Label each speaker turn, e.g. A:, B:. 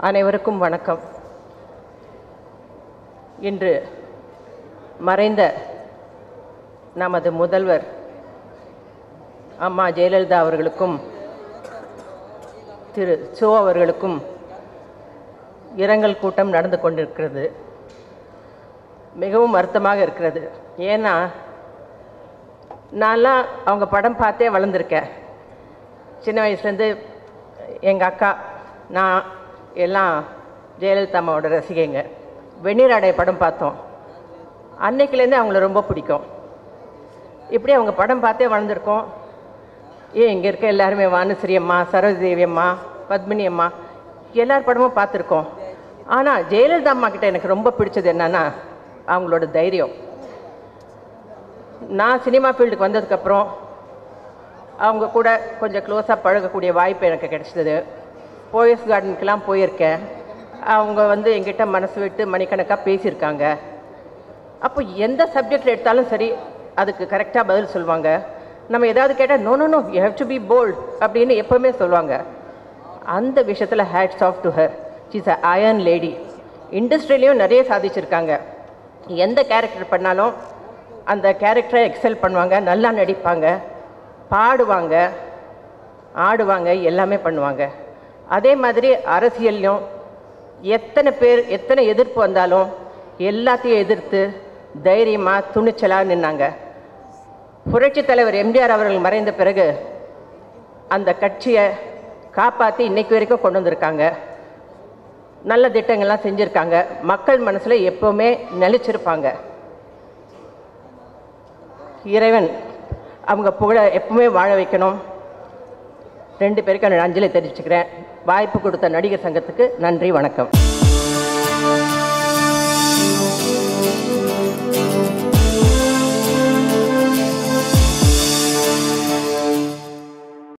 A: அனைவருக்கும் வணக்கம். இன்று மறைந்த நமது முதல்வர் அம்மா ஜெயலலிதா அவர்களுக்கும் திரு சோ அவர்களுக்கும் இரங்கல் கூட்டம் நடந்து கொண்டிருக்கிறது. மிகவும் வருத்தமாக இருக்கிறது. ஏன்னா நான்லாம் அவங்க படம் பார்த்தே வளர்ந்துருக்கேன். சின்ன வயசுலேருந்து எங்கள் அக்கா நான் எல்லாம் ஜெயலலிதா அம்மாவோட ரசிகைங்க. வெந்நீராடை படம் பார்த்தோம். அன்னைக்குலேருந்தே அவங்கள ரொம்ப பிடிக்கும். இப்படி அவங்க படம் பார்த்தே வளர்ந்துருக்கோம். இங்கே இருக்க எல்லாருமே வானஸ்ரீ அம்மா, சரோஜதேவி அம்மா, பத்மினி அம்மா எல்லார் படமும் பார்த்துருக்கோம். ஆனால் ஜெயலலிதா அம்மா கிட்ட எனக்கு ரொம்ப பிடிச்சது என்னன்னா அவங்களோட தைரியம். நான் சினிமா ஃபீல்டுக்கு வந்ததுக்கப்புறம் அவங்க கூட கொஞ்சம் க்ளோஸாக பழகக்கூடிய வாய்ப்பு எனக்கு கிடைச்சிது. போயஸ் கார்டனுக்கெலாம் போயிருக்கேன். அவங்க எங்கிட்ட மனசு விட்டு மணிக்கணக்காக பேசியிருக்காங்க. அப்போ எந்த சப்ஜெக்டில் எடுத்தாலும் சரி அதுக்கு கரெக்டாக பதில் சொல்லுவாங்க. நம்ம ஏதாவது கேட்டால் no no no you have to be bold அப்படின்னு எப்போவுமே சொல்லுவாங்க. அந்த விஷயத்தில் hats off to her. She is a iron lady. இண்டஸ்ட்ரியிலையும் நிறைய சாதிச்சிருக்காங்க. எந்த கேரக்டர் பண்ணாலும் அந்த கேரக்டரை எக்ஸல் பண்ணுவாங்க, நல்லா நடிப்பாங்க, பாடுவாங்க, ஆடுவாங்க, எல்லாமே பண்ணுவாங்க. அதே மாதிரி அரசியல்லையும் எத்தனை பேர் எத்தனை எதிர்ப்பு வந்தாலும் எல்லாத்தையும் எதிர்த்து தைரியமாக துணிச்சலாக நின்னாங்க. புரட்சித் தலைவர் எம்ஜிஆர் அவர்கள் மறைந்த பிறகு அந்த கட்சியை காப்பாற்றி இன்னைக்கு வரைக்கும் கொண்டு வந்திருக்காங்க. நல்ல திட்டங்கள்லாம் செஞ்சுருக்காங்க. மக்கள் மனசில் எப்போவுமே நிலைச்சிருப்பாங்க. இறைவன் அவங்க புகழ எப்பவுமே வாழ வைக்கணும். 2 பேருக்கு நான் அஞ்சலி தெரிவிச்சுக்கிறேன். வாய்ப்பு கொடுத்த நடிகர் சங்கத்துக்கு நன்றி, வணக்கம்.